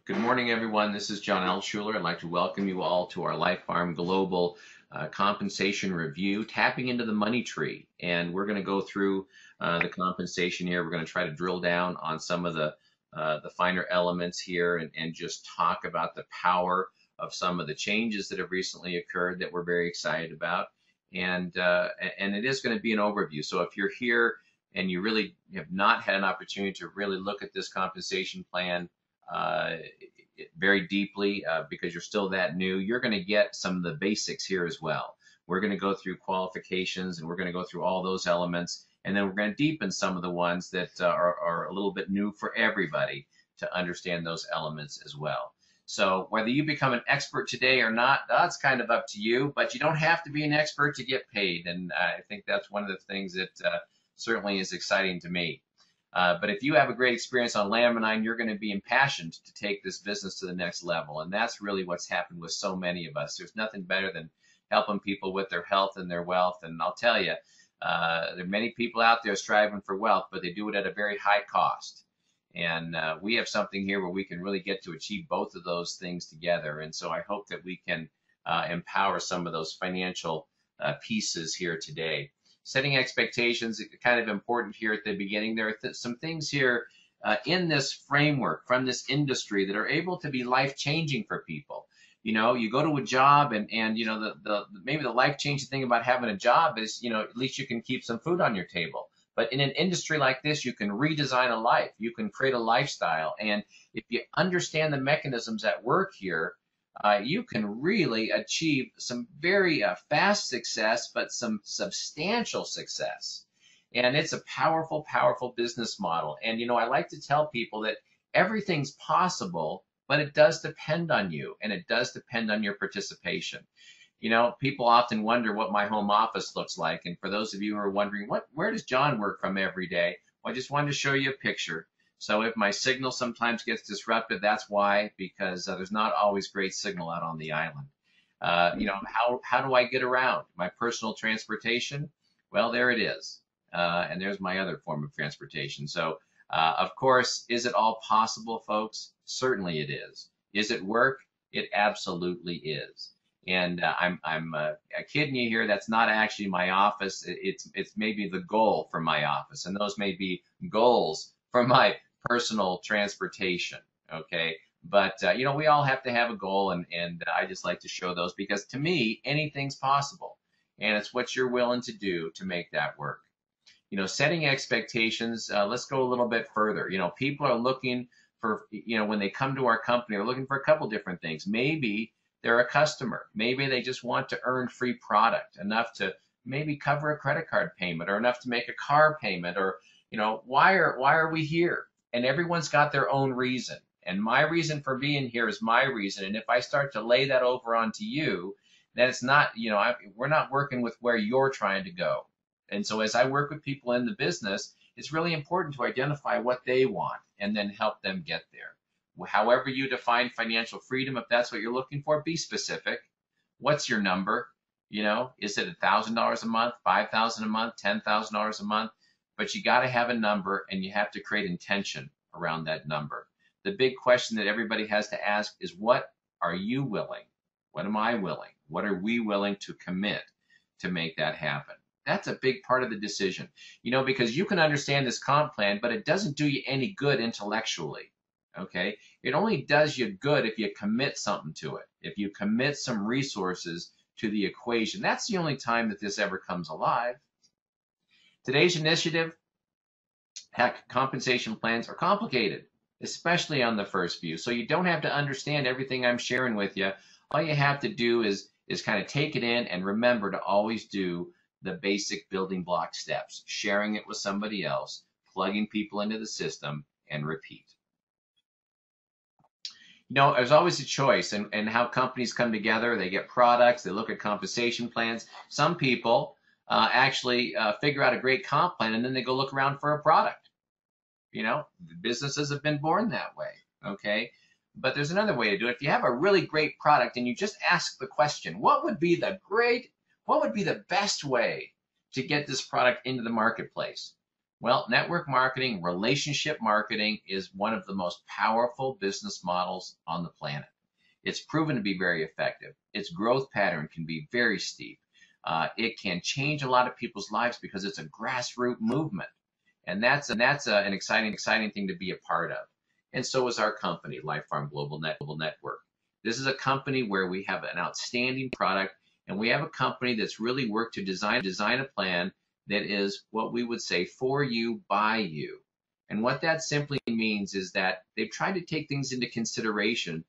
Good morning, everyone. This is John Altshuler. I'd like to welcome you all to our LifePharm Global Compensation Review, tapping into the money tree. And we're going to go through the compensation here. We're going to try to drill down on some of the finer elements here and just talk about the power of some of the changes that have recently occurred that we're very excited about. And it is going to be an overview. So if you're here and you really have not had an opportunity to really look at this compensation plan very deeply because you're still that new, you're going to get some of the basics here as well. We're going to go through qualifications and we're going to go through all those elements, and then we're going to deepen some of the ones that are a little bit new for everybody to understand those elements as well. So whether you become an expert today or not, that's kind of up to you, but you don't have to be an expert to get paid. And I think that's one of the things that certainly is exciting to me. But if you have a great experience on Laminine, you're going to be impassioned to take this business to the next level. And that's really what's happened with so many of us. There's nothing better than helping people with their health and their wealth. And I'll tell you, there are many people out there striving for wealth, but they do it at a very high cost. And we have something here where we can really get to achieve both of those things together. And so I hope that we can empower some of those financial pieces here today. Setting expectations is kind of important here at the beginning. There are some things here in this framework from this industry that are able to be life-changing for people. You know, you go to a job and you know, maybe the life-changing thing about having a job is, you know, at least you can keep some food on your table. But in an industry like this, you can redesign a life. You can create a lifestyle. And if you understand the mechanisms at work here, you can really achieve some very fast success, but some substantial success. And it's a powerful, powerful business model. And, you know, I like to tell people that everything's possible, but it does depend on you, and it does depend on your participation. You know, people often wonder what my home office looks like. And for those of you who are wondering, where does John work from every day? Well, I just wanted to show you a picture. So if my signal sometimes gets disrupted, that's why, because there's not always great signal out on the island. You know, how do I get around? My personal transportation? Well, there it is. And there's my other form of transportation. So, of course, is it all possible, folks? Certainly it is. Is it work? It absolutely is. And I'm kidding you here. That's not actually my office. It's maybe the goal for my office, and those may be goals for my personal transportation. Okay, but you know, we all have to have a goal, and I just like to show those because to me, anything's possible, and it's what you're willing to do to make that work. You know, setting expectations. Let's go a little bit further. You know, people are looking for, you know, when they come to our company, they're looking for a couple different things. Maybe they're a customer. Maybe they just want to earn free product, enough to maybe cover a credit card payment or enough to make a car payment, or, you know, why are we here? And everyone's got their own reason. And my reason for being here is my reason. And if I start to lay that over onto you, then it's not, you know, we're not working with where you're trying to go. And so as I work with people in the business, it's really important to identify what they want and then help them get there. However you define financial freedom, if that's what you're looking for, be specific. What's your number? You know, is it $1,000 a month, $5,000 a month, $10,000 a month? But you got to have a number, and you have to create intention around that number. The big question that everybody has to ask is, what are you willing? What am I willing? What are we willing to commit to make that happen? That's a big part of the decision. You know, because you can understand this comp plan, but it doesn't do you any good intellectually. Okay, it only does you good if you commit something to it, if you commit some resources to the equation. That's the only time that this ever comes alive. Today's initiative, heck, compensation plans are complicated, especially on the first view. So you don't have to understand everything I'm sharing with you. All you have to do is kind of take it in and remember to always do the basic building block steps, sharing it with somebody else, plugging people into the system, and repeat. You know, there's always a choice in how companies come together. They get products, they look at compensation plans. Some people actually figure out a great comp plan, and then they go look around for a product. You know, businesses have been born that way, okay? But there's another way to do it. If you have a really great product and you just ask the question, what would be the best way to get this product into the marketplace? Well, network marketing, relationship marketing is one of the most powerful business models on the planet. It's proven to be very effective. Its growth pattern can be very steep. It can change a lot of people's lives because it's a grassroots movement. And that's an exciting thing to be a part of. And so is our company, LifePharm Global Network. This is a company where we have an outstanding product, and we have a company that's really worked to design a plan that is what we would say for you, by you. And what that simply means is that they've tried to take things into consideration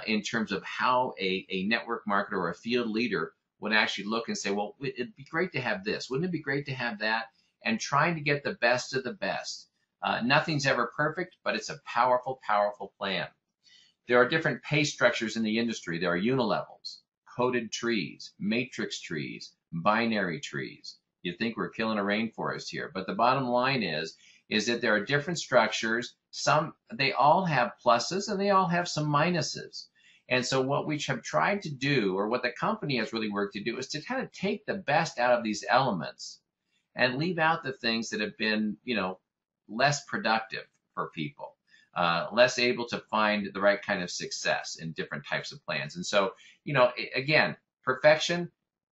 in terms of how a network marketer or a field leader would actually look and say, well, it'd be great to have this. Wouldn't it be great to have that? And trying to get the best of the best. Nothing's ever perfect, but it's a powerful, powerful plan. There are different pay structures in the industry. There are unilevels, coded trees, matrix trees, binary trees. You'd think we're killing a rainforest here, but the bottom line is that there are different structures. They all have pluses and they all have some minuses. And so what we have tried to do, or what the company has really worked to do, is to kind of take the best out of these elements and leave out the things that have been, less productive for people, less able to find the right kind of success in different types of plans. And so, again, perfection,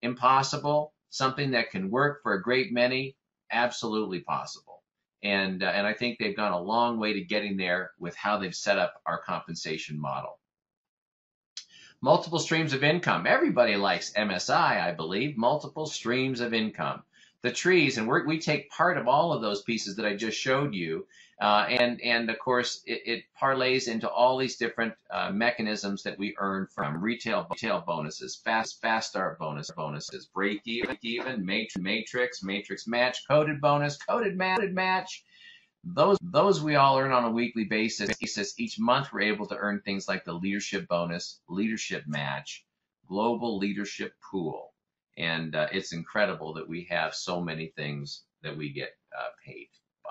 impossible. Something that can work for a great many, absolutely possible. And I think they've gone a long way to getting there with how they've set up our compensation model. Multiple streams of income. Everybody likes MSI, I believe. Multiple streams of income. The trees, and we take part of all of those pieces that I just showed you, and of course it parlays into all these different mechanisms that we earn from retail bonuses, fast start bonuses, break even, matrix match, coded bonus, coded match. Those we all earn on a weekly basis. Each month we're able to earn things like the leadership bonus, leadership match, global leadership pool. And it's incredible that we have so many things that we get paid by.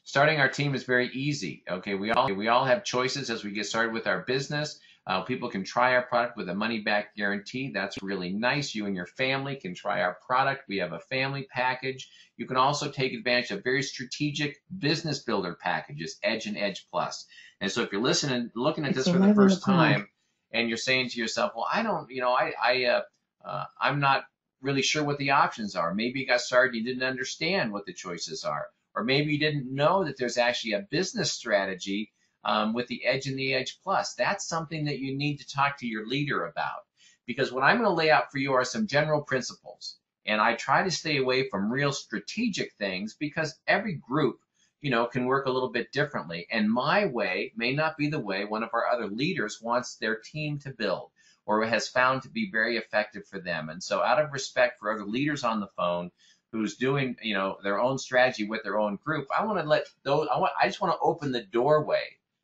Starting our team is very easy. Okay, we all have choices as we get started with our business. People can try our product with a money-back guarantee. That's really nice. You and your family can try our product. We have a family package. You can also take advantage of very strategic business builder packages, Edge and Edge Plus. And so if you're looking at this for the first time, and you're saying to yourself, well, I don't, I'm not really sure what the options are. Maybe you got started, you didn't understand what the choices are. Or maybe you didn't know that there's actually a business strategy with the Edge and the Edge Plus. That's something that you need to talk to your leader about. Because what I'm going to lay out for you are some general principles. And I try to stay away from real strategic things because every group, can work a little bit differently. And my way may not be the way one of our other leaders wants their team to build, or has found to be very effective for them. And so out of respect for other leaders on the phone who's doing, their own strategy with their own group, I just want to open the doorway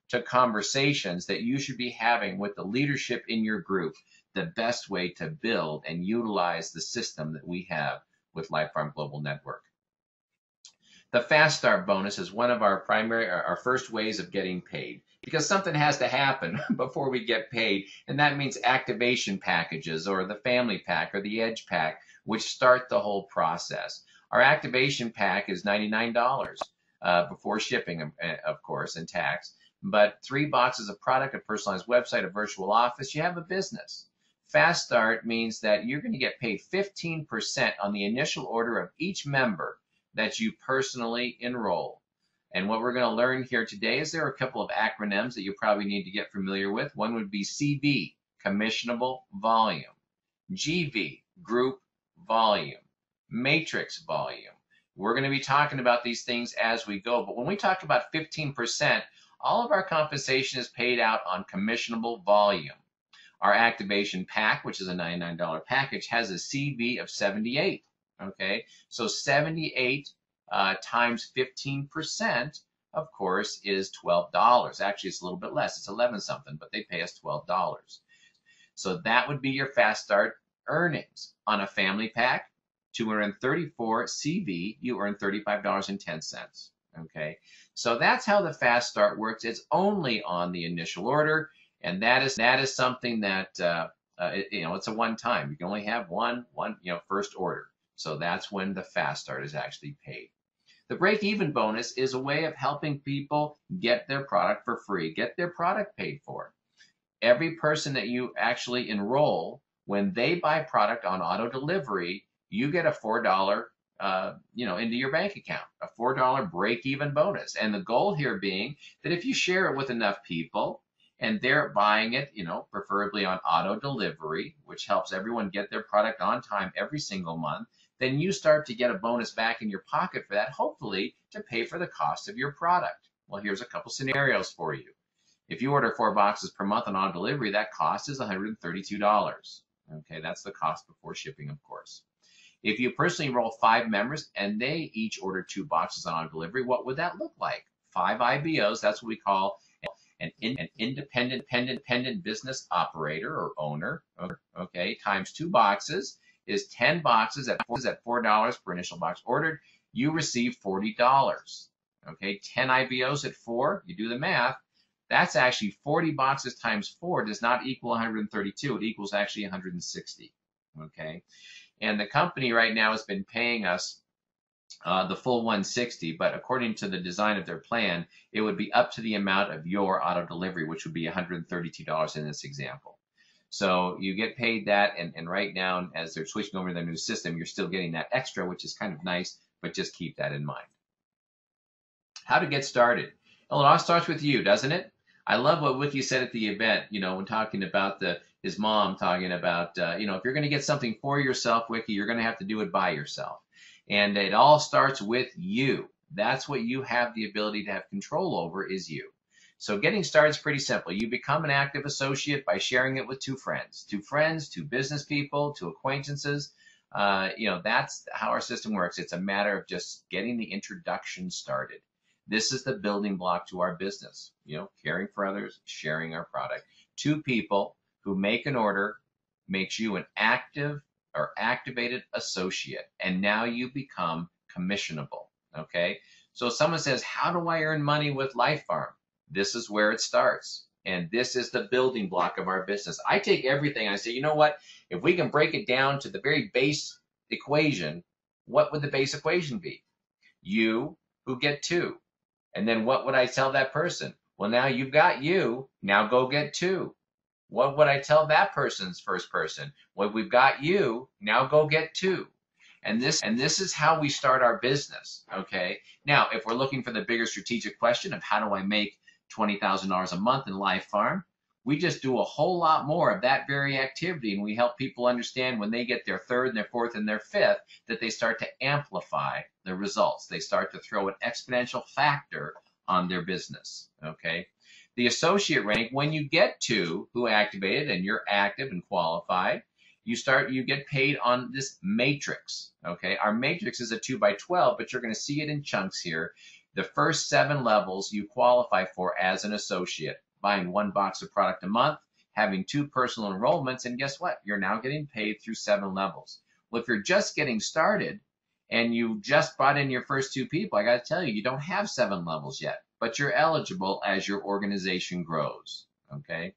to conversations that you should be having with the leadership in your group, the best way to build and utilize the system that we have with LifePharm Global Network. The Fast Start bonus is one of our first ways of getting paid, because something has to happen before we get paid, and that means activation packages or the family pack or the Edge pack, which start the whole process. Our activation pack is $99 before shipping, of course, and tax, but 3 boxes of product, a personalized website, a virtual office, you have a business. Fast Start means that you're going to get paid 15% on the initial order of each member that you personally enroll. And what we're going to learn here today is there are a couple of acronyms that you probably need to get familiar with. One would be CV, commissionable volume, GV, group volume, matrix volume. We're going to be talking about these things as we go. But when we talk about 15%, all of our compensation is paid out on commissionable volume. Our activation pack, which is a $99 package, has a CV of 78. Okay, so 78 times 15%, of course, is $12. Actually, it's a little bit less. It's 11 something, but they pay us $12. So that would be your Fast Start earnings. On a family pack, 234 CV, you earn $35.10. Okay, so that's how the Fast Start works. It's only on the initial order, and that is something that it's a one-time. You can only have one first order. So that's when the Fast Start is actually paid. The break-even bonus is a way of helping people get their product for free, get their product paid for. Every person that you actually enroll, when they buy product on auto delivery, you get a $4, into your bank account, a $4 break-even bonus. And the goal here being that if you share it with enough people and they're buying it, preferably on auto delivery, which helps everyone get their product on time every single month, then you start to get a bonus back in your pocket for that, hopefully to pay for the cost of your product. Well, here's a couple scenarios for you. If you order 4 boxes per month on auto delivery, that cost is $132. Okay, that's the cost before shipping, of course. If you personally enroll 5 members and they each order 2 boxes on auto delivery, what would that look like? 5 IBOs, that's what we call an independent business operator or owner, okay, times 2 boxes is 10 boxes at $4 per initial box ordered. You receive $40. Okay, 10 IBOs at 4, you do the math. That's actually 40 boxes times 4 does not equal 132. It equals actually 160. Okay, and the company right now has been paying us the full 160, but according to the design of their plan, it would be up to the amount of your auto delivery, which would be $132 in this example. So you get paid that, and right now, as they're switching over to their new system, you're still getting that extra, which is kind of nice, but just keep that in mind. How to get started? Well, it all starts with you, doesn't it? I love what Wiki said at the event, when talking about his mom talking about, if you're going to get something for yourself, Wiki, you're going to have to do it by yourself. And it all starts with you. That's what you have the ability to have control over, is you. So getting started is pretty simple. You become an active associate by sharing it with 2 friends, 2 business people, 2 acquaintances. That's how our system works. It's a matter of just getting the introduction started. This is the building block to our business, caring for others, sharing our product. 2 people who make an order makes you an active or activated associate, and now you become commissionable, okay? So if someone says, how do I earn money with LifePharm? This is where it starts, and this is the building block of our business. I take everything and I say, you know what? If we can break it down to the very base equation, what would the base equation be? You who get 2. And then what would I tell that person? Well, now you've got you. Now go get 2. What would I tell that person's first person? Well, we've got you. Now go get 2. And this is how we start our business. Okay. Now, if we're looking for the bigger strategic question of how do I make $20,000 a month in LifePharm, we just do a whole lot more of that very activity, and we help people understand when they get their 3rd and their 4th and their 5th that they start to amplify the results. They start to throw an exponential factor on their business. Okay. The associate rank, when you get 2 who activated and you're active and qualified, you get paid on this matrix. Okay. Our matrix is a 2x12, but you're going to see it in chunks here. The first 7 levels you qualify for as an associate, buying 1 box of product a month, having 2 personal enrollments, and guess what? You're now getting paid through 7 levels. Well, if you're just getting started and you just brought in your first 2 people, I got to tell you, you don't have 7 levels yet, but you're eligible as your organization grows. Okay.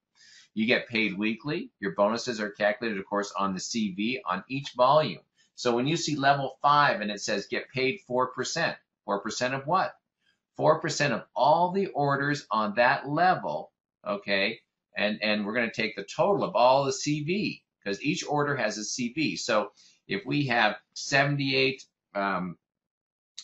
You get paid weekly. Your bonuses are calculated, of course, on the CV on each volume. So when you see level 5 and it says get paid 4%, 4% of what? 4% of all the orders on that level, okay? And we're going to take the total of all the CV, because each order has a CV. So if we have 78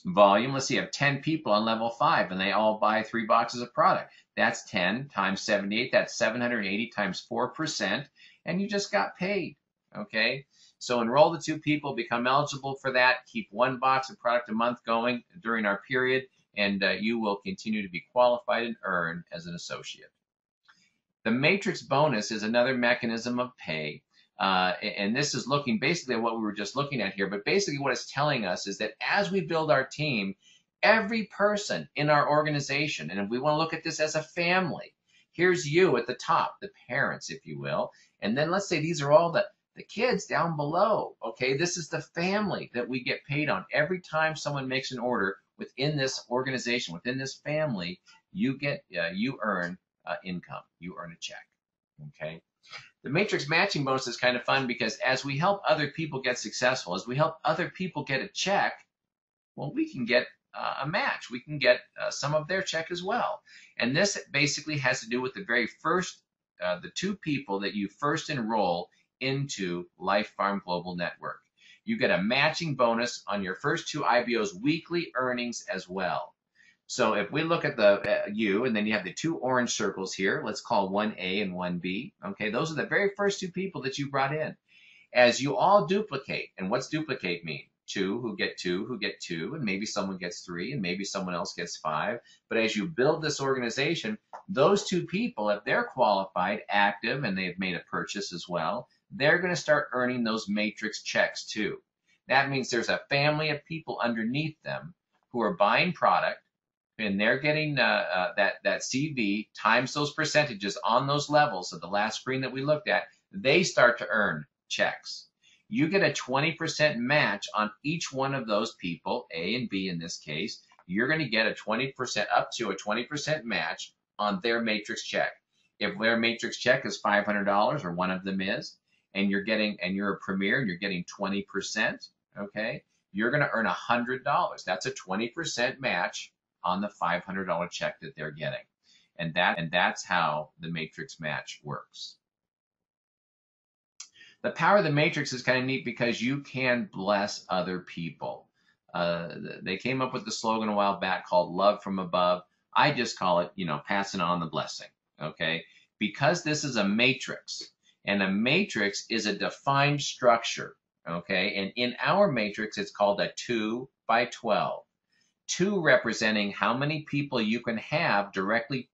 volume, let's see, you have 10 people on level 5 and they all buy 3 boxes of product. That's 10 times 78, that's 780 times 4%, and you just got paid, okay? So enroll the 2 people, become eligible for that, keep 1 box of product a month going during our period, and you will continue to be qualified and earn as an associate. The matrix bonus is another mechanism of pay, and this is looking basically at what we were just looking at here, but basically what it's telling us is that as we build our team, every person in our organization, and if we want to look at this as a family, here's you at the top, the parents, if you will, and then let's say these are all the kids down below, okay? This is the family that we get paid on. Every time someone makes an order within this organization, within this family, you earn income, you earn a check, okay? The matrix matching bonus is kind of fun because as we help other people get successful, as we help other people get a check, well, we can get a match. We can get some of their check as well. And this basically has to do with the very first, the two people that you first enroll into LifePharm Global Network. You get a matching bonus on your first two IBO's weekly earnings as well. So if we look at the you, and then you have the two orange circles here, let's call one A and one B. Okay, those are the very first two people that you brought in. As you all duplicate, and what's duplicate mean? Two who get two, and maybe someone gets three, and maybe someone else gets five. But as you build this organization, those two people, if they're qualified, active, and they've made a purchase as well, they're going to start earning those matrix checks too. That means there's a family of people underneath them who are buying product, and they're getting that CV times those percentages on those levels of the last screen that we looked at. They start to earn checks. You get a 20% match on each one of those people, A and B in this case. You're going to get a 20%, up to a 20% match on their matrix check. If their matrix check is $500, or one of them is, and you're a premier and you're getting 20%, okay, you're going to earn $100. That's a 20% match on the $500 check that they're getting. And that's how the matrix match works. The power of the matrix is kind of neat because you can bless other people. They came up with the slogan a while back called "Love from Above." I just call it, passing on the blessing. Okay, because this is a matrix, and a matrix is a defined structure. Okay, and in our matrix, it's called a 2 by 12. 2 representing how many people you can have directly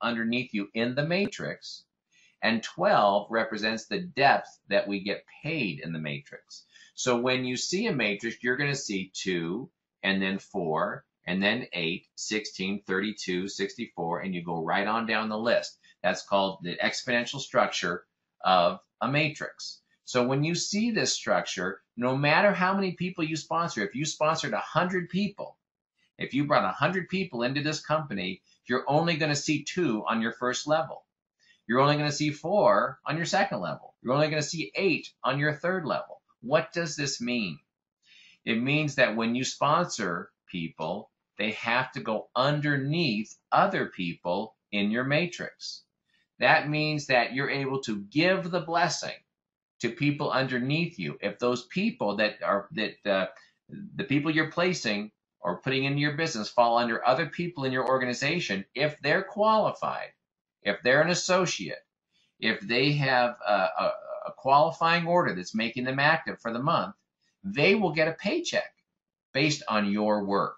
underneath you in the matrix. And 12 represents the depth that we get paid in the matrix. So when you see a matrix, you're going to see 2, and then 4, and then 8, 16, 32, 64, and you go right on down the list. That's called the exponential structure of a matrix. So when you see this structure, no matter how many people you sponsor, if you sponsored 100 people, if you brought 100 people into this company, you're only going to see 2 on your first level. You're only going to see 4 on your second level. You're only going to see 8 on your third level. What does this mean? It means that when you sponsor people, they have to go underneath other people in your matrix. That means that you're able to give the blessing to people underneath you. If those people the people you're placing or putting into your business fall under other people in your organization, if they're qualified, if they're an associate, if they have a qualifying order that's making them active for the month, they will get a paycheck based on your work.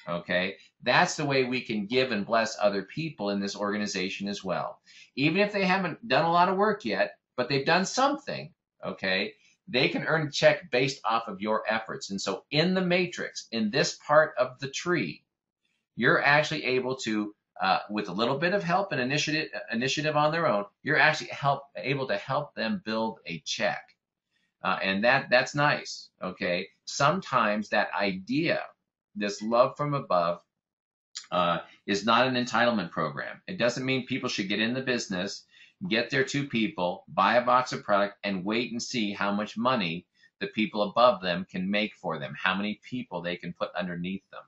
Okay, that's the way we can give and bless other people in this organization as well. Even if they haven't done a lot of work yet, but they've done something, okay, they can earn a check based off of your efforts. And so in the matrix, in this part of the tree, you're actually able to, with a little bit of help and initiative on their own, you're actually able to help them build a check. And that's nice, okay? Sometimes that idea, this love from above, is not an entitlement program. It doesn't mean people should get in the business, get their 2 people, buy a box of product, and wait and see how much money the people above them can make for them, how many people they can put underneath them.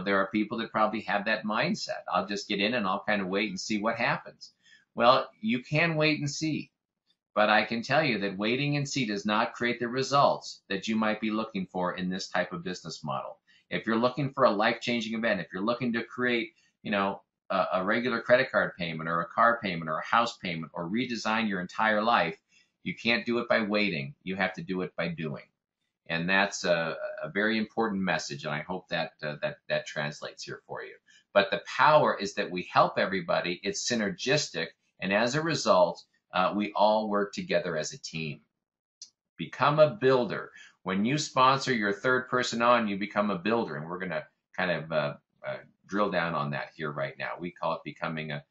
There are people that probably have that mindset. I'll just get in and I'll kind of wait and see what happens. Well, you can wait and see, but I can tell you that waiting and see does not create the results that you might be looking for in this type of business model. If you're looking for a life-changing event, if you're looking to create, a regular credit card payment or a car payment or a house payment or redesign your entire life, you can't do it by waiting. You have to do it by doing. And that's a very important message, and I hope that translates here for you. But the power is that we help everybody. It's synergistic, and as a result, we all work together as a team. Become a builder. When you sponsor your third person on, you become a builder, and we're going to kind of drill down on that here right now. We call it becoming a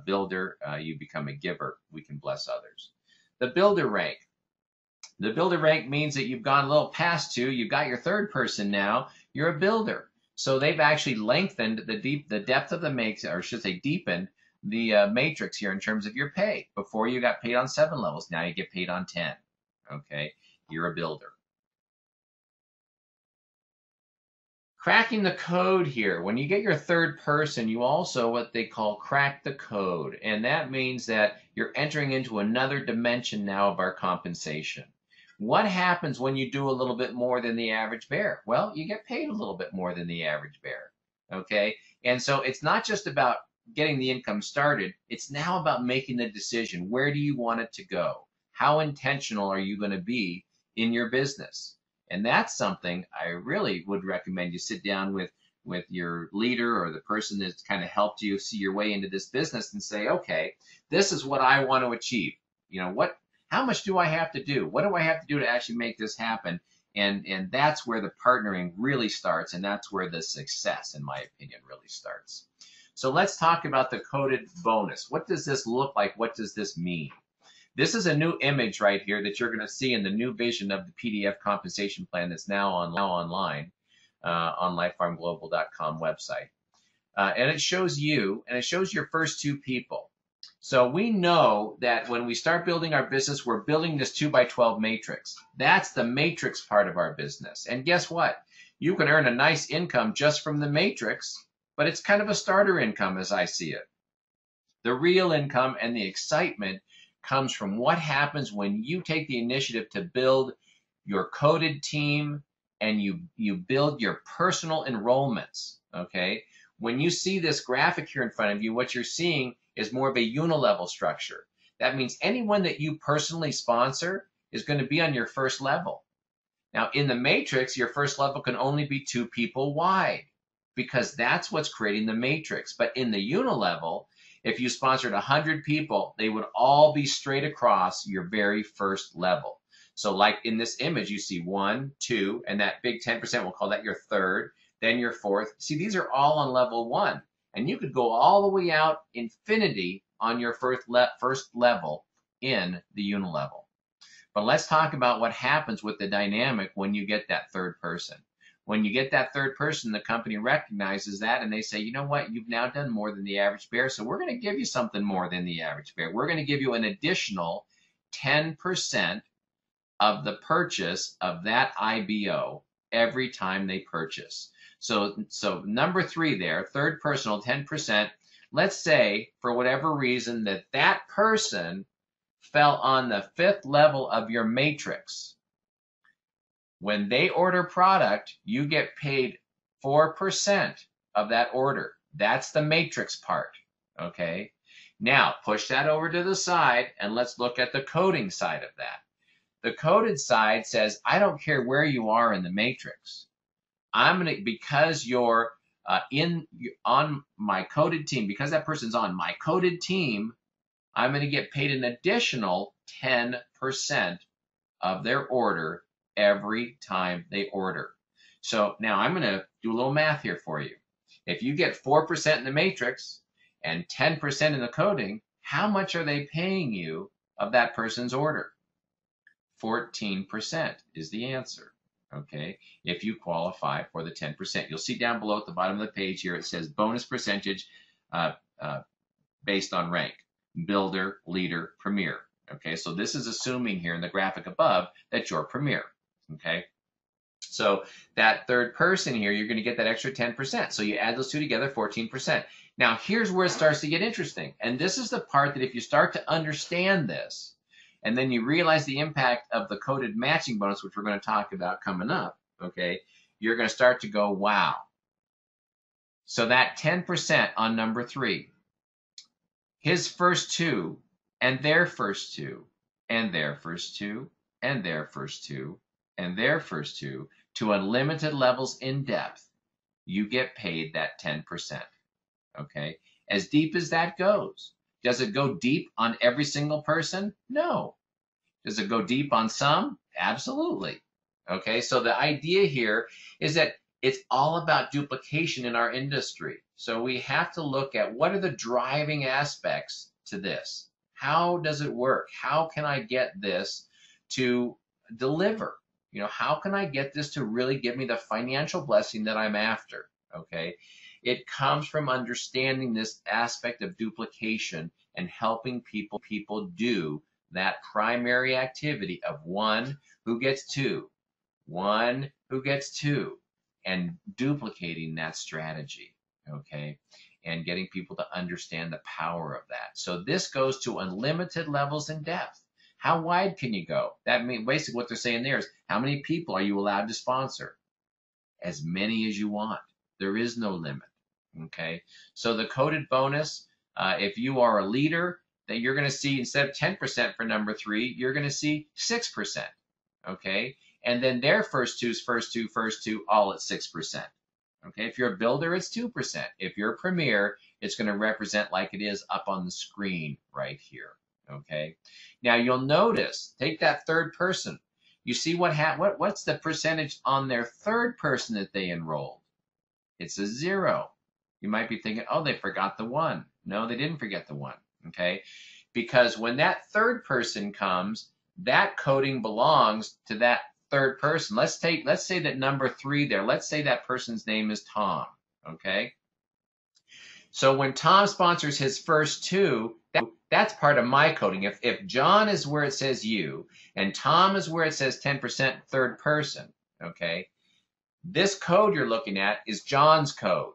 builder. You become a giver. We can bless others. The builder rank. The builder rank means that you've gone a little past 2. You've got your third person now. You're a builder. So they've actually lengthened the depth of the matrix, or I should say deepened the matrix here in terms of your pay. Before you got paid on 7 levels. Now you get paid on 10. Okay, you're a builder. Cracking the code here. When you get your third person, you also what they call crack the code. And that means that you're entering into another dimension now of our compensation. What happens when you do a little bit more than the average bear? Well, you get paid a little bit more than the average bear. Okay? And so it's not just about getting the income started. It's now about making the decision. Where do you want it to go? How intentional are you going to be in your business? And that's something I really would recommend you sit down with your leader or the person that's kind of helped you see your way into this business and say, okay, this is what I want to achieve. You know, how much do I have to do? What do I have to do to actually make this happen? And that's where the partnering really starts, and that's where the success, in my opinion, really starts. So let's talk about the coded bonus. What does this look like? What does this mean? This is a new image right here that you're going to see in the new vision of the PDF compensation plan that's now online on LifePharmGlobal.com website. And it shows you, and it shows your first two people. So we know that when we start building our business, we're building this 2x12 matrix. That's the matrix part of our business. And guess what? You can earn a nice income just from the matrix, but it's kind of a starter income as I see it. The real income and the excitement comes from what happens when you take the initiative to build your coded team and you build your personal enrollments, okay? When you see this graphic here in front of you, what you're seeing is more of a unilevel structure. That means anyone that you personally sponsor is going to be on your first level. Now, in the matrix, your first level can only be 2 people wide because that's what's creating the matrix. But in the unilevel, if you sponsored 100 people, they would all be straight across your very first level. So like in this image, you see 1, 2, and that big 10%, we'll call that your third, then your fourth. See, these are all on level 1. And you could go all the way out infinity on your first level in the unilevel. But let's talk about what happens with the dynamic when you get that third person. When you get that third person, the company recognizes that and they say, you know what, you've now done more than the average bear, so we're going to give you something more than the average bear. We're going to give you an additional 10% of the purchase of that IBO every time they purchase. So number 3 there, third personal, 10%. Let's say for whatever reason that person fell on the 5th level of your matrix. When they order product, you get paid 4% of that order. That's the matrix part, okay? Now, push that over to the side, and let's look at the coding side of that. The coded side says, I don't care where you are in the matrix. Because you're on my coded team, because that person's on my coded team, I'm going to get paid an additional 10% of their order every time they order. So now I'm going to do a little math here for you. If you get 4% in the matrix and 10% in the coding, how much are they paying you of that person's order? 14% is the answer. Okay, if you qualify for the 10%. You'll see down below at the bottom of the page here, it says bonus percentage based on rank, builder, leader, premier. Okay, so this is assuming here in the graphic above that you're premier. Okay, so that third person here, you're going to get that extra 10%. So you add those two together, 14%. Now here's where it starts to get interesting. And this is the part that if you start to understand this, and then you realize the impact of the coded matching bonus, which we're going to talk about coming up, okay, you're going to start to go, wow. So that 10% on number 3, his first 2, and their first 2, and their first 2, and their first 2, and their first 2, to unlimited levels in depth, you get paid that 10%, okay? As deep as that goes. Does it go deep on every single person? No. Does it go deep on some? Absolutely. Okay, so the idea here is that it's all about duplication in our industry. So we have to look at what are the driving aspects to this. How does it work? How can I get this to deliver? You know, how can I get this to really give me the financial blessing that I'm after? Okay. It comes from understanding this aspect of duplication and helping people do that primary activity of 1 who gets 2, 1 who gets 2. and duplicating that strategy, okay, and getting people to understand the power of that. So this goes to unlimited levels in depth. How wide can you go? That means basically what they're saying there is, how many people are you allowed to sponsor? As many as you want. There is no limit, okay? So the coded bonus, if you are a leader, that you're going to see, instead of 10% for number 3, you're going to see 6%, okay? And then their first two, all at 6%. Okay, if you're a builder, it's 2%. If you're a premier, it's going to represent like it is up on the screen right here. Okay, now you'll notice, take that third person. You see what's the percentage on their third person that they enrolled? It's a 0. You might be thinking, oh, they forgot the 1. No, they didn't forget the 1. Okay, because when that third person comes, that coding belongs to that third person. Let's say that number 3 there, let's say that person's name is Tom, okay? So when Tom sponsors his first 2, that's part of my coding. If John is where it says you, and Tom is where it says 10% third person, okay? This code you're looking at is John's code,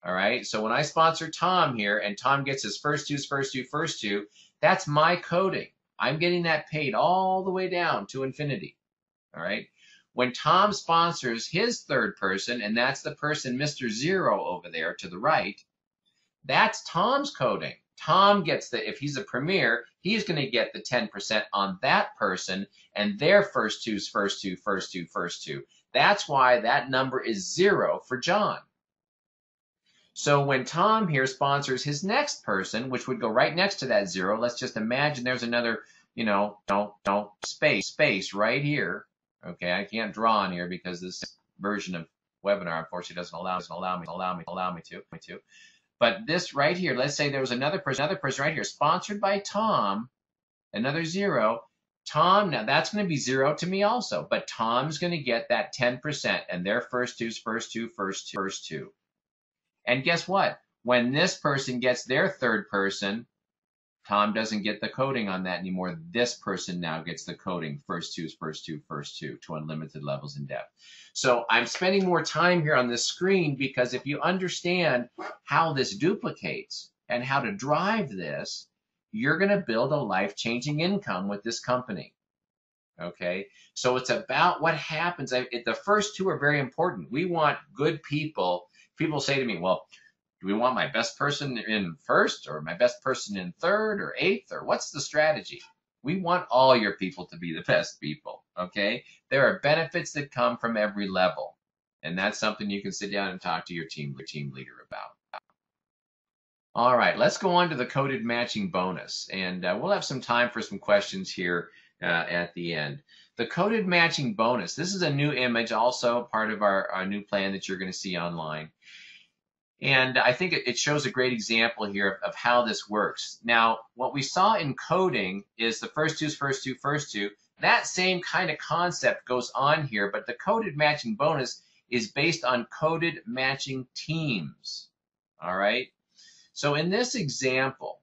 all right? So when I sponsor Tom here, and Tom gets his first two, that's my coding. I'm getting that paid all the way down to infinity. All right. When Tom sponsors his third person, and that's the person, Mr. 0 over there to the right, that's Tom's coding. Tom gets if he's a premier, he's going to get the 10% on that person and their first two. That's why that number is 0 for John. So when Tom here sponsors his next person, which would go right next to that 0, let's just imagine there's another, space right here. Okay, I can't draw on here because this version of webinar, unfortunately, doesn't allow me to. But this right here, let's say there was another person right here, sponsored by Tom, another 0. Tom, now that's going to be 0 to me also, but Tom's going to get that 10% and their first two. And guess what? When this person gets their third person, Tom doesn't get the coding on that anymore. This person now gets the coding, first two, to unlimited levels in depth. So I'm spending more time here on this screen because if you understand how this duplicates and how to drive this, you're going to build a life-changing income with this company. Okay, so it's about what happens. The first 2 are very important. We want good people. People say to me, well, do we want my best person in first or my best person in third or 8th, or what's the strategy? We want all your people to be the best people, okay? There are benefits that come from every level, and that's something you can sit down and talk to your team leader about. All right, let's go on to the coded matching bonus, and we'll have some time for some questions here at the end. The coded matching bonus, this is a new image, also part of our new plan that you're going to see online. And I think it shows a great example here of how this works. Now, what we saw in coding is the first two. That same kind of concept goes on here, but the coded matching bonus is based on coded matching teams. All right? So in this example,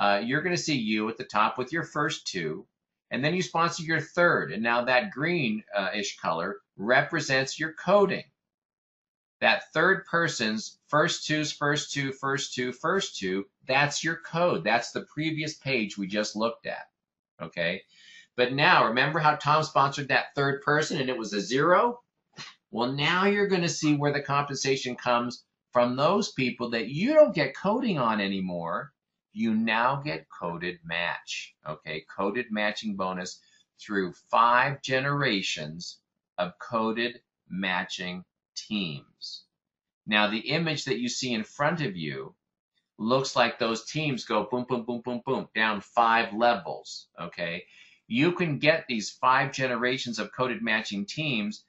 you're going to see you at the top with your first 2, and then you sponsor your third, and now that green-ish color represents your coding. That third person's first two, that's your code. That's the previous page we just looked at, okay? But now, remember how Tom sponsored that third person and it was a 0? Well, now you're going to see where the compensation comes from those people that you don't get coding on anymore. You now get coded match, okay? Coded matching bonus through 5 generations of coded matching teams. Now, the image that you see in front of you looks like those teams go boom, boom, boom, boom, boom, down 5 levels, okay? You can get these 5 generations of coded matching teams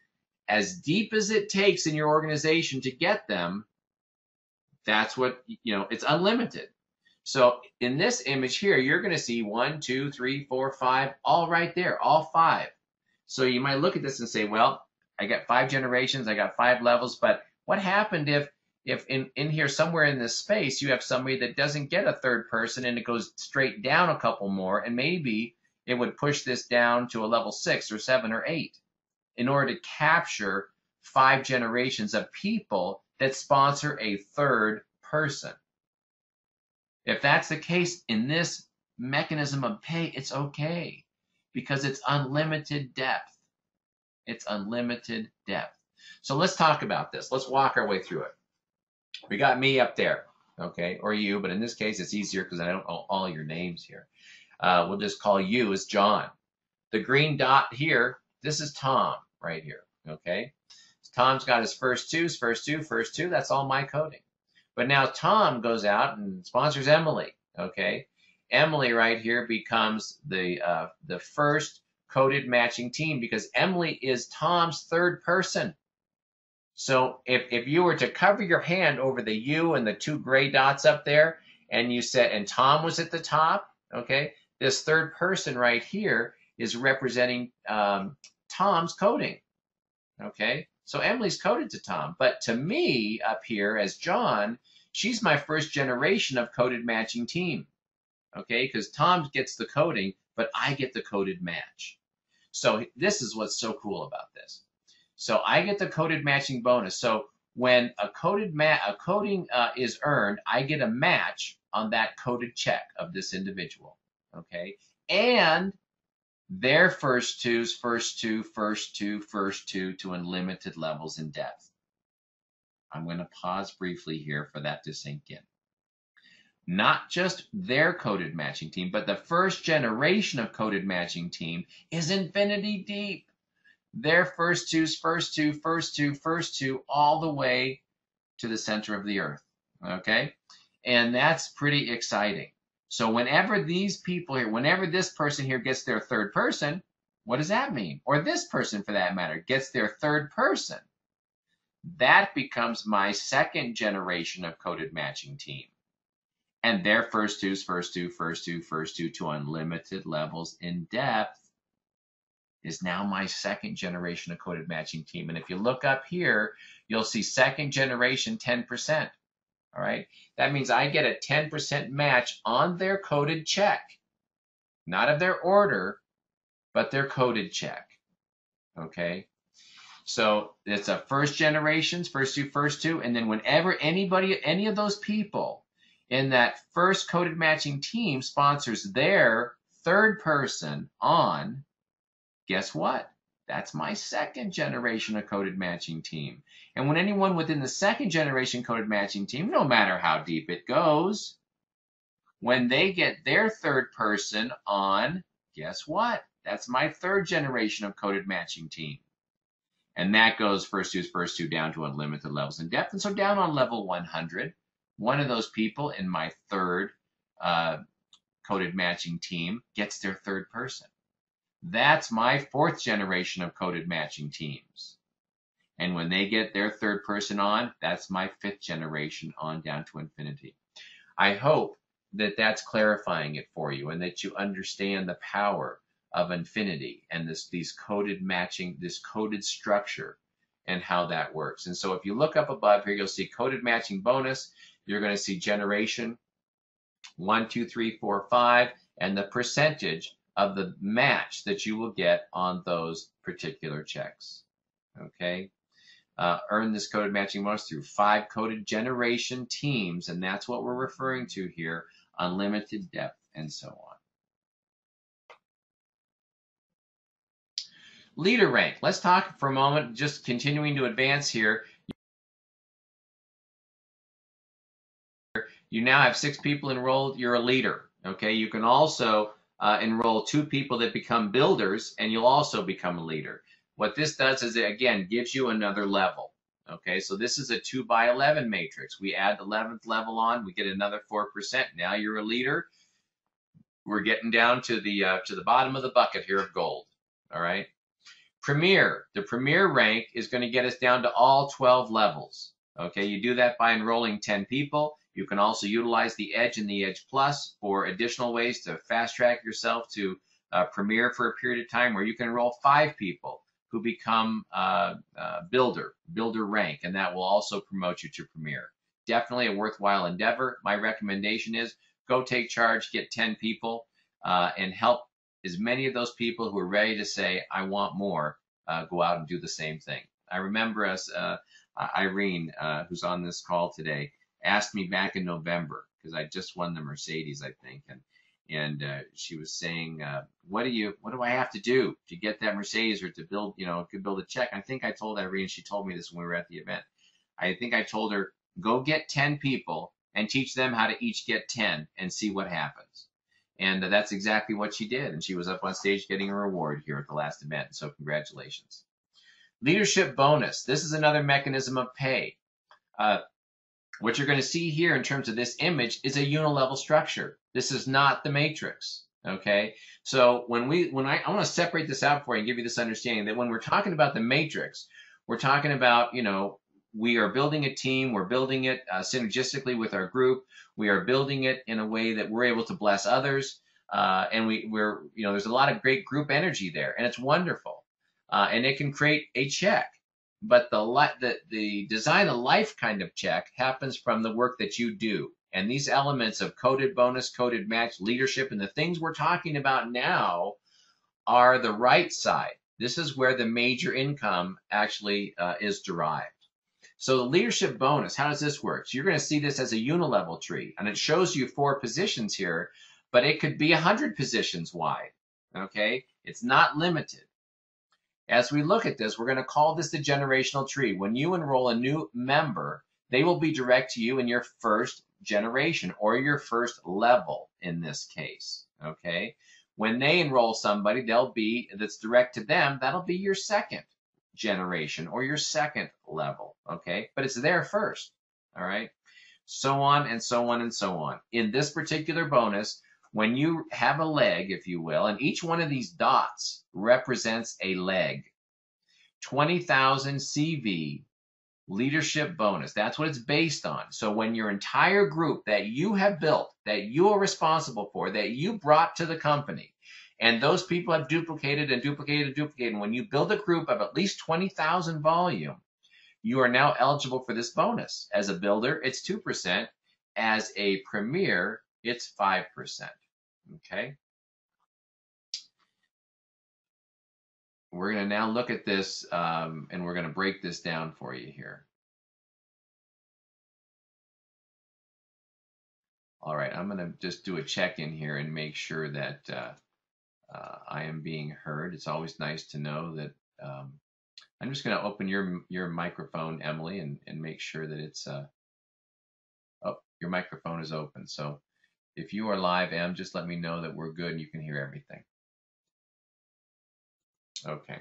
as deep as it takes in your organization to get them. That's what, it's unlimited. So in this image here, you're going to see 1, 2, 3, 4, 5, all right there, all 5. So you might look at this and say, well, I got 5 generations, I got 5 levels, but what happened if in here somewhere in this space you have somebody that doesn't get a third person and it goes straight down a couple more, and maybe it would push this down to a level 6 or 7 or 8 in order to capture 5 generations of people that sponsor a third person. If that's the case in this mechanism of pay, it's okay because it's unlimited depth. It's unlimited depth. So let's talk about this. Let's walk our way through it. We got me up there, okay, or you, but in this case, it's easier because I don't know all your names here. We'll just call you as John. The green dot here, this is Tom right here, okay? Tom's got his first two. That's all my coding. But now Tom goes out and sponsors Emily, okay? Emily right here becomes the first coded matching team because Emily is Tom's third person. So if you were to cover your hand over the U and the 2 gray dots up there, and you said, and Tom was at the top, okay? This third person right here is representing Tom's coding, okay? So Emily's coded to Tom, but to me up here as John, she's my first generation of coded matching team, okay? Because Tom gets the coding, but I get the coded match. So this is what's so cool about this. So I get the coded matching bonus. So when a coding is earned, I get a match on that coded check of this individual, okay? And their first two to unlimited levels in depth. I'm going to pause briefly here for that to sink in. Not just their coded matching team, but the first generation of coded matching team is infinity deep. Their first two, all the way to the center of the earth, okay? And that's pretty exciting. So whenever these people here, whenever this person here gets their third person, what does that mean? Or this person, for that matter, gets their third person. That becomes my second generation of coded matching team. And their first two to unlimited levels in depth is now my second generation of coded matching team. And if you look up here, you'll see second generation 10%. All right, that means I get a 10% match on their coded check, not of their order, but their coded check. Okay, so it's a first generations, first two, and then whenever any of those people in that first coded matching team sponsors their third person on, guess what? That's my second generation of coded matching team. And when anyone within the second generation coded matching team, no matter how deep it goes, when they get their third person on, guess what? That's my third generation of coded matching team. And that goes first two down to unlimited levels in depth. And so down on level 100, one of those people in my third coded matching team gets their third person. That's my fourth generation of coded matching teams. And when they get their third person on, that's my fifth generation on down to infinity. I hope that that's clarifying it for you and that you understand the power of infinity and these coded matching, this coded structure and how that works. And so if you look up above here, you'll see coded matching bonus. You're going to see generation 1, 2, 3, 4, 5, and the percentage of the match that you will get on those particular checks. Okay, earn this coded matching bonus through 5 coded generation teams, and that's what we're referring to here, unlimited depth and so on. Leader rank. Let's talk for a moment, just continuing to advance here. You now have 6 people enrolled. You're a leader. Okay, you can also enroll 2 people that become builders, and you'll also become a leader. What this does is it, again, gives you another level. Okay, so this is a 2 by 11 matrix. We add the 11th level on, we get another 4%. Now you're a leader. We're getting down to the bottom of the bucket here of gold. All right. Premier. The premier rank is going to get us down to all 12 levels. Okay, you do that by enrolling 10 people. You can also utilize the Edge and the Edge Plus for additional ways to fast track yourself to Premier for a period of time, where you can enroll 5 people who become builder rank, and that will also promote you to Premier. Definitely a worthwhile endeavor. My recommendation is go take charge, get 10 people, and help as many of those people who are ready to say, I want more, go out and do the same thing. I remember Irene, who's on this call today, asked me back in November because I just won the Mercedes, I think, and she was saying, what do I have to do to get that Mercedes or to build, could build a check? I think I told Irene, she told me this when we were at the event. I think I told her, go get 10 people and teach them how to each get 10 and see what happens. And that's exactly what she did. And she was up on stage getting a reward here at the last event. So congratulations. Leadership bonus. This is another mechanism of pay. What you're going to see here in terms of this image is a unilevel structure. This is not the matrix. Okay. So I want to separate this out for you and give you this understanding that when we're talking about the matrix, we're talking about, we are building a team. We're building it synergistically with our group. We are building it in a way that we're able to bless others. And there's a lot of great group energy there, and it's wonderful. And it can create a check. But the design a life kind of check happens from the work that you do. And these elements of coded bonus, coded match, leadership, and the things we're talking about now are the right side. This is where the major income actually is derived. So the leadership bonus, how does this work? So you're going to see this as a unilevel tree, and it shows you 4 positions here, but it could be 100 positions wide. Okay, it's not limited. As we look at this, we're going to call this the generational tree. When you enroll a new member, they will be direct to you in your first generation or your first level in this case. Okay, when they enroll somebody, that's direct to them, that'll be your second generation or your second level. Okay, but it's there first. All right, so on and so on and so on. In this particular bonus, when you have a leg, if you will, and each one of these dots represents a leg, 20,000 CV leadership bonus. That's what it's based on. So when your entire group that you have built, that you are responsible for, that you brought to the company, and those people have duplicated and duplicated and duplicated, and when you build a group of at least 20,000 volume, you are now eligible for this bonus. As a builder, it's 2%. As a premier, it's 5%. Okay. We're going to now look at this, and we're going to break this down for you here. All right, I'm going to just do a check-in here and make sure that I am being heard. It's always nice to know that. I'm just going to open your microphone, Emily, and make sure that it's. Oh, your microphone is open. So if you are live, Em, just let me know that we're good and you can hear everything. Okay.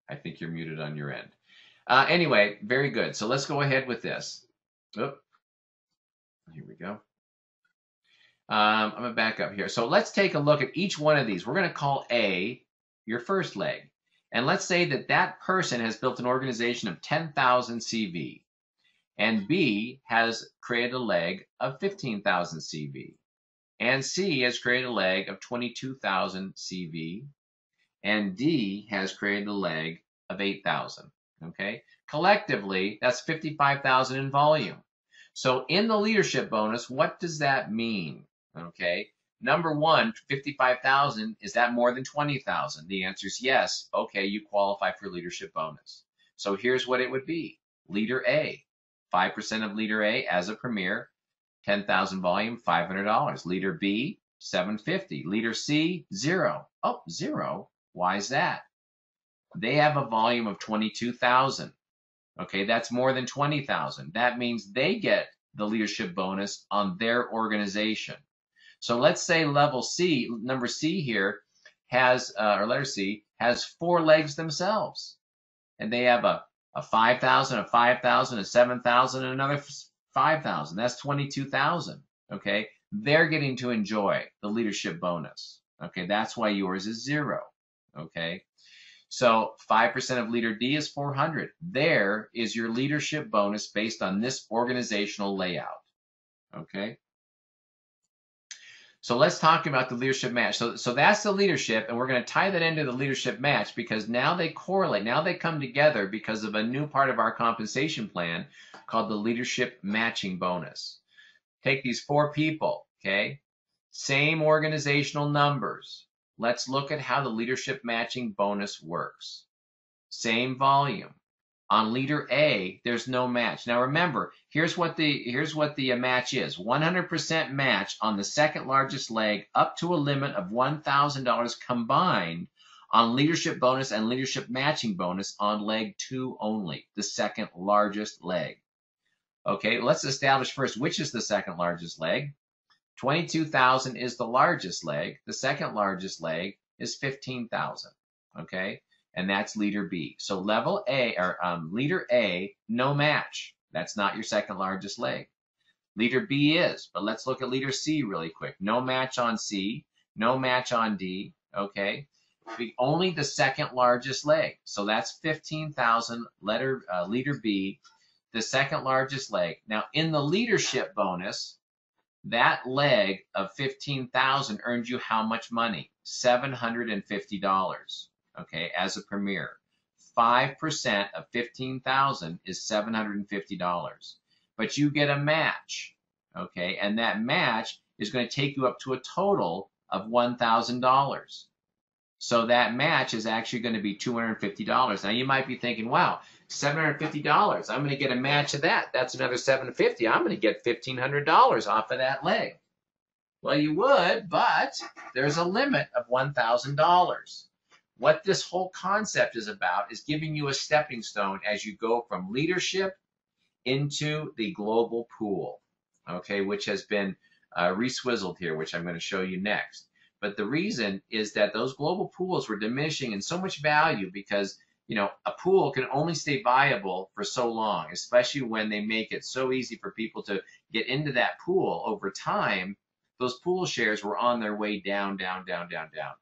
I think you're muted on your end. Anyway, very good. So let's go ahead with this. Oh, here we go. I'm going to back up here. So let's take a look at each one of these. We're going to call A your first leg. And let's say that person has built an organization of 10,000 CV. And B has created a leg of 15,000 CV. And C has created a leg of 22,000 CV. And D has created a leg of 8,000. Okay? Collectively, that's 55,000 in volume. So in the leadership bonus, what does that mean? Okay? Number one, 55,000, is that more than 20,000? The answer is yes. Okay, you qualify for leadership bonus. So here's what it would be. Leader A, 5% of Leader A as a premier, 10,000 volume, $500. Leader B, $750. Leader C, 0. Oh, 0. Why is that? They have a volume of 22,000. Okay, that's more than 20,000. That means they get the leadership bonus on their organization. So let's say level C, number C here, or letter C, has 4 legs themselves. And they have a 5,000, a 5,000, a 7,000, and another 5,000. That's 22,000. Okay, they're getting to enjoy the leadership bonus. Okay, that's why yours is 0. Okay, so 5% of Leader D is 400. There is your leadership bonus based on this organizational layout. Okay. So let's talk about the leadership match. So that's the leadership, and we're going to tie that into the leadership match because now they correlate. Now they come together because of a new part of our compensation plan called the leadership matching bonus. Take these 4 people, okay? Same organizational numbers. Let's look at how the leadership matching bonus works. Same volume. On leader A, there's no match. Now remember, here's what the match is. 100% match on the second largest leg up to a limit of $1,000 combined on leadership bonus and leadership matching bonus on leg 2 only, the second largest leg. Okay, let's establish first which is the second largest leg. 22,000 is the largest leg. The second largest leg is 15,000. Okay, and that's leader B. So level A, or leader A, no match. That's not your second largest leg. Leader B is, but let's look at leader C really quick. No match on C, no match on D. Okay, only the second largest leg. So that's 15,000. Leader B, the second largest leg. Now in the leadership bonus, that leg of 15,000 earned you how much money? $750. Okay, as a premier. 5% of 15,000 is $750. But you get a match, okay, and that match is going to take you up to a total of $1,000. So that match is actually going to be $250. Now you might be thinking, wow, $750, I'm going to get a match of that. That's another $750. I'm going to get $1,500 off of that leg. Well, you would, but there's a limit of $1,000. What this whole concept is about is giving you a stepping stone as you go from leadership into the global pool, okay, which has been re-swizzled here, which I'm going to show you next. But the reason is that those global pools were diminishing in so much value because, you know, a pool can only stay viable for so long, especially when they make it so easy for people to get into that pool over time. Those pool shares were on their way down, down, down, down, down.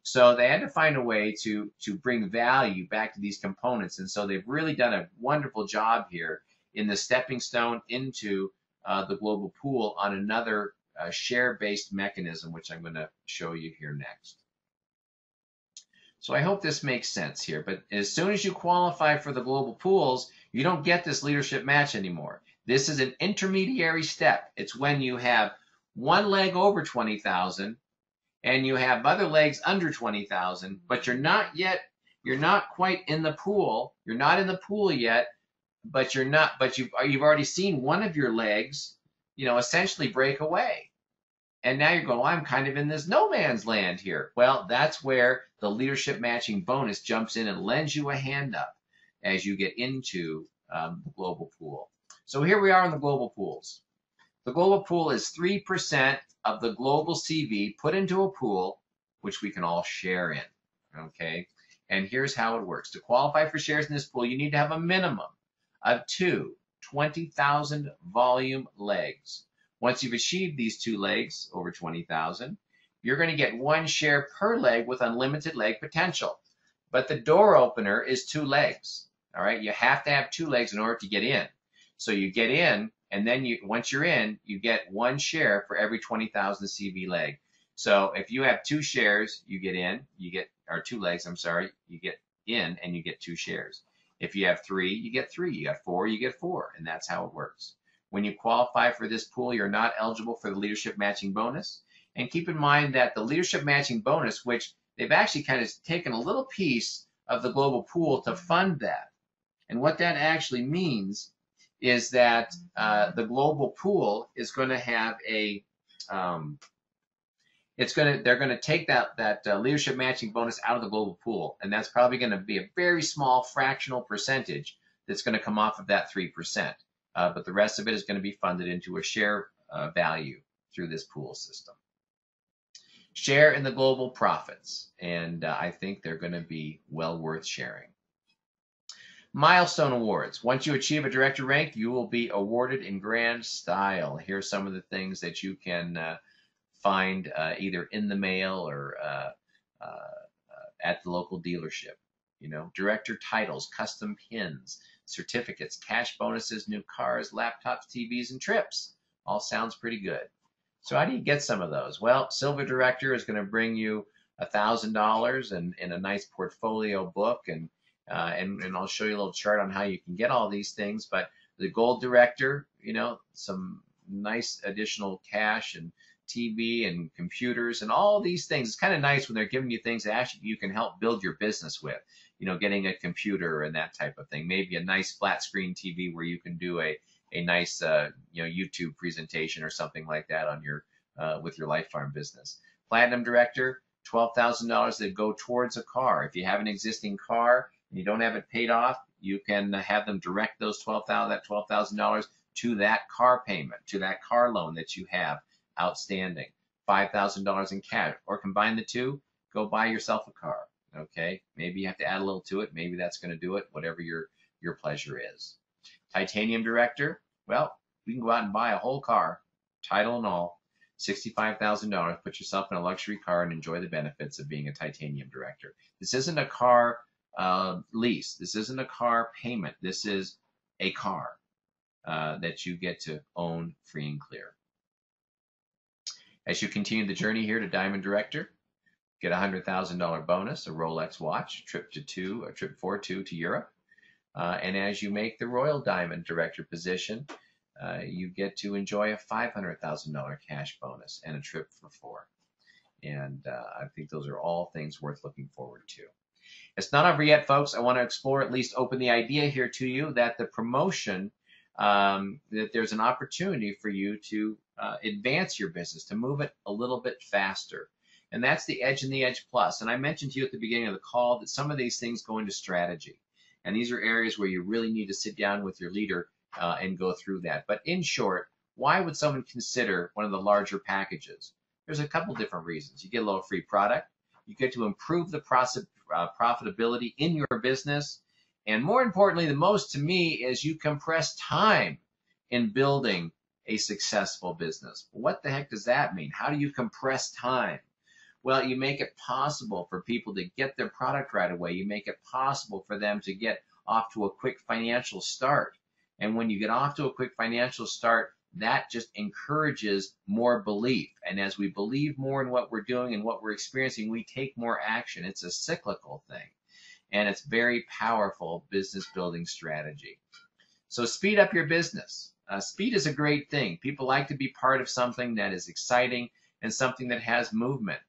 So they had to find a way to bring value back to these components. And so they've really done a wonderful job here in the stepping stone into the global pool on another share-based mechanism, which I'm going to show you here next. So I hope this makes sense here. But as soon as you qualify for the global pools, you don't get this leadership match anymore. This is an intermediary step. It's when you have one leg over 20,000 and you have other legs under 20,000, but you're not quite in the pool. You're not in the pool yet, but you've already seen one of your legs, you know, essentially break away. And now you're going, well, I'm kind of in this no man's land here. Well, that's where the leadership matching bonus jumps in and lends you a hand up as you get into the global pool. So here we are in the global pools. The global pool is 3% of the global CV put into a pool, which we can all share in, okay? And here's how it works. To qualify for shares in this pool, you need to have a minimum of 20,000 volume legs. Once you've achieved these 2 legs over 20,000, you're going to get 1 share per leg with unlimited leg potential. But the door opener is 2 legs, all right? You have to have 2 legs in order to get in. So you get in, and then once you're in, you get 1 share for every 20,000 CV leg. So if you have 2 shares, you get in, or 2 legs, I'm sorry, you get in and you get 2 shares. If you have 3, you get 3. You got 4, you get 4, and that's how it works. When you qualify for this pool, you're not eligible for the leadership matching bonus. And keep in mind that the leadership matching bonus, which they've actually kind of taken a little piece of the global pool to fund that. And what that actually means is that the global pool is going to have a they're going to take that leadership matching bonus out of the global pool, and that's probably going to be a very small fractional percentage that's going to come off of that 3%. But the rest of it is going to be funded into a share value through this pool system. Share in the global profits, and I think they're going to be well worth sharing. Milestone awards. Once you achieve a director rank, you will be awarded in grand style. Here's some of the things that you can find either in the mail or at the local dealership. You know, director titles, custom pins, certificates, cash bonuses, new cars, laptops, TVs, and trips. All sounds pretty good. So how do you get some of those? Well, Silver Director is going to bring you $1,000 and a nice portfolio book, and I'll show you a little chart on how you can get all these things. But the Gold Director, you know, some nice additional cash and TV and computers and all these things. It's kind of nice when they're giving you things that actually you can help build your business with. getting a computer and that type of thing. Maybe a nice flat screen TV where you can do a nice YouTube presentation or something like that on your with your LifePharm business. Platinum Director, $12,000 that go towards a car. If you have an existing car and you don't have it paid off, you can have them direct those $12,000 to that car payment, to that car loan that you have outstanding. $5,000 in cash, or combine the two, go buy yourself a car. Okay, maybe you have to add a little to it. Maybe that's going to do it. Whatever your pleasure is. Titanium Director, well, you can go out and buy a whole car, title and all, $65,000. Put yourself in a luxury car and enjoy the benefits of being a Titanium Director. This isn't a car lease. This isn't a car payment. This is a car that you get to own free and clear. As you continue the journey here to Diamond Director, get a $100,000 bonus, a Rolex watch, trip 42 to Europe. And as you make the Royal Diamond Director position, you get to enjoy a $500,000 cash bonus and a trip for 4. And I think those are all things worth looking forward to. It's not over yet, folks. I want to explore, at least open the idea here to you that the promotion, that there's an opportunity for you to advance your business, to move it a little bit faster. And that's the Edge and the Edge Plus. And I mentioned to you at the beginning of the call that some of these things go into strategy. And these are areas where you really need to sit down with your leader and go through that. But in short, why would someone consider one of the larger packages? There's a couple different reasons. You get a little free product. You get to improve the profitability in your business. And more importantly, the most to me is you compress time in building a successful business. What the heck does that mean? How do you compress time? Well, you make it possible for people to get their product right away. You make it possible for them to get off to a quick financial start. And when you get off to a quick financial start, that just encourages more belief. And as we believe more in what we're doing and what we're experiencing, we take more action. It's a cyclical thing. And it's very powerful business building strategy. So speed up your business. Speed is a great thing. People like to be part of something that is exciting and something that has movement.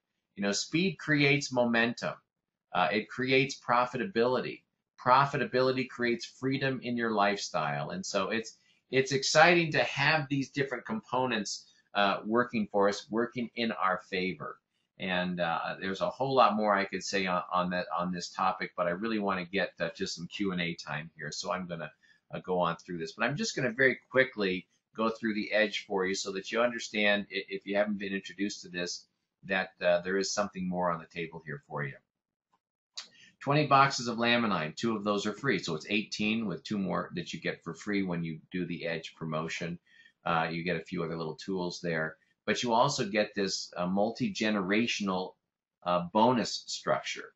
Speed creates momentum. It creates profitability. Profitability creates freedom in your lifestyle. And so it's exciting to have these different components working for us, working in our favor. And there's a whole lot more I could say on this topic, but I really want to get to some Q&A time here. So I'm going to go on through this. But I'm just going to very quickly go through the Edge for you so that you understand, if you haven't been introduced to this, that there is something more on the table here for you. 20 boxes of laminine, 2 of those are free. So it's 18 with 2 more that you get for free when you do the Edge promotion. You get a few other little tools there. But you also get this multi-generational bonus structure.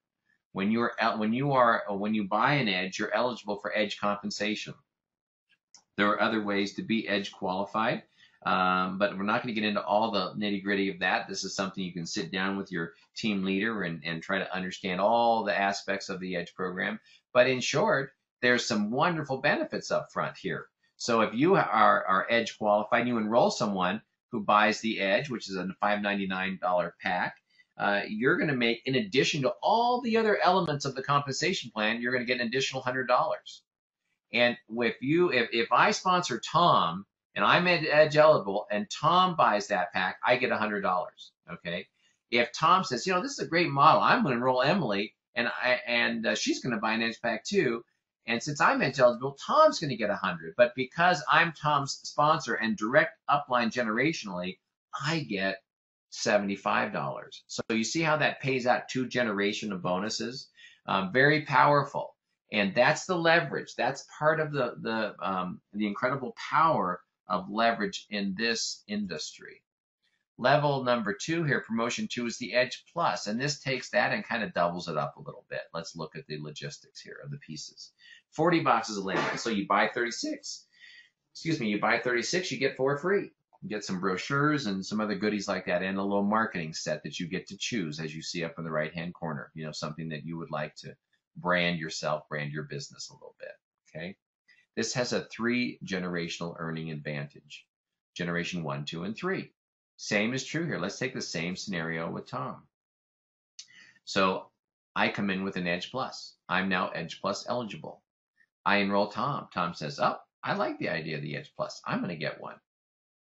When you buy an Edge, you're eligible for Edge compensation. There are other ways to be Edge qualified. But we're not going to get into all the nitty-gritty of that. This is something you can sit down with your team leader and try to understand all the aspects of the Edge program. But in short, there's some wonderful benefits up front here. So if you are Edge qualified and you enroll someone who buys the Edge, which is a $599 pack, you're going to make, in addition to all the other elements of the compensation plan, you're going to get an additional $100. And if I sponsor Tom, and I'm Edge eligible, and Tom buys that pack, I get $100, okay? If Tom says, this is a great model, I'm going to enroll Emily, and she's going to buy an Edge pack too, and since I'm Edge eligible, Tom's going to get $100. But because I'm Tom's sponsor and direct upline generationally, I get $75. So you see how that pays out 2 generations of bonuses? Very powerful. And that's the leverage. That's part of the incredible power of leverage in this industry. Level number 2 here, promotion 2, is the Edge Plus, and this takes that and kind of doubles it up a little bit. Let's look at the logistics here of the pieces. 40 boxes of laminate, so you buy 36. You buy 36, you get 4 free. You get some brochures and some other goodies like that, and a little marketing set that you get to choose, as you see up in the right-hand corner. Something that you would like to brand yourself, brand your business a little bit, okay? This has a 3 generational earning advantage. Generation 1, 2, and 3. Same is true here. Let's take the same scenario with Tom. So I come in with an Edge Plus. I'm now Edge Plus eligible. I enroll Tom. Tom says, oh, I like the idea of the Edge Plus. I'm going to get one.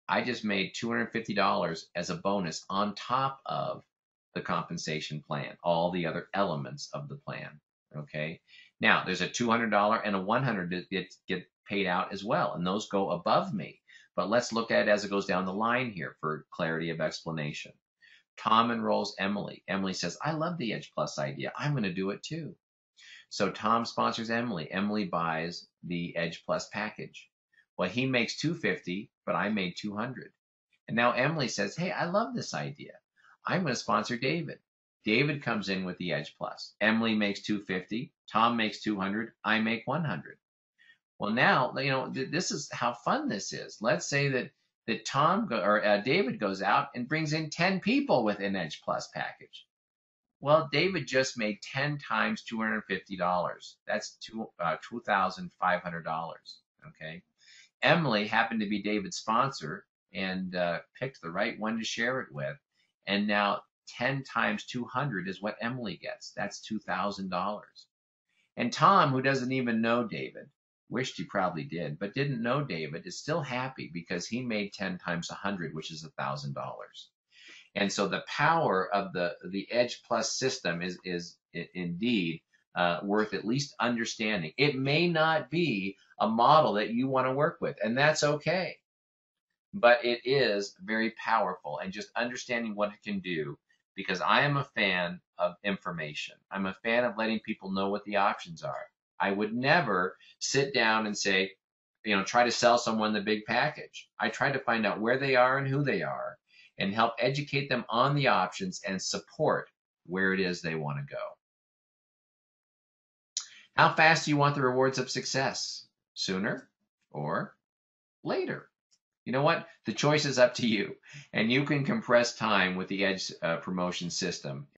I just made $250 as a bonus on top of the compensation plan, all the other elements of the plan. Okay. Now there's a $200 and a $100 that get paid out as well, and those go above me. But let's look at it as it goes down the line here for clarity of explanation. Tom enrolls Emily. Emily says, I love the Edge Plus idea. I'm going to do it too. So Tom sponsors Emily. Emily buys the Edge Plus package. Well, he makes $250, but I made $200. And now Emily says, hey, I love this idea. I'm going to sponsor David. David comes in with the Edge Plus. Emily makes $250. Tom makes $200. I make $100. Well, now, this is how fun this is. Let's say that David goes out and brings in 10 people with an Edge Plus package. Well, David just made 10 times $250. That's $2,500. Okay. Emily happened to be David's sponsor and picked the right one to share it with. And now 10 times 200 is what Emily gets. That's $2,000. And Tom, who doesn't even know David, wished he probably did, but didn't know David, is still happy because he made 10 times 100, which is $1,000. And so the power of the Edge Plus system is indeed worth at least understanding. It may not be a model that you want to work with, and that's okay. But it is very powerful, and just understanding what it can do, because I am a fan of information. I'm a fan of letting people know what the options are. I would never sit down and say, try to sell someone the big package. I try to find out where they are and who they are and help educate them on the options and support where it is they want to go. How fast do you want the rewards of success? Sooner or later? You know what? The choice is up to you, and you can compress time with the Edge promotion system.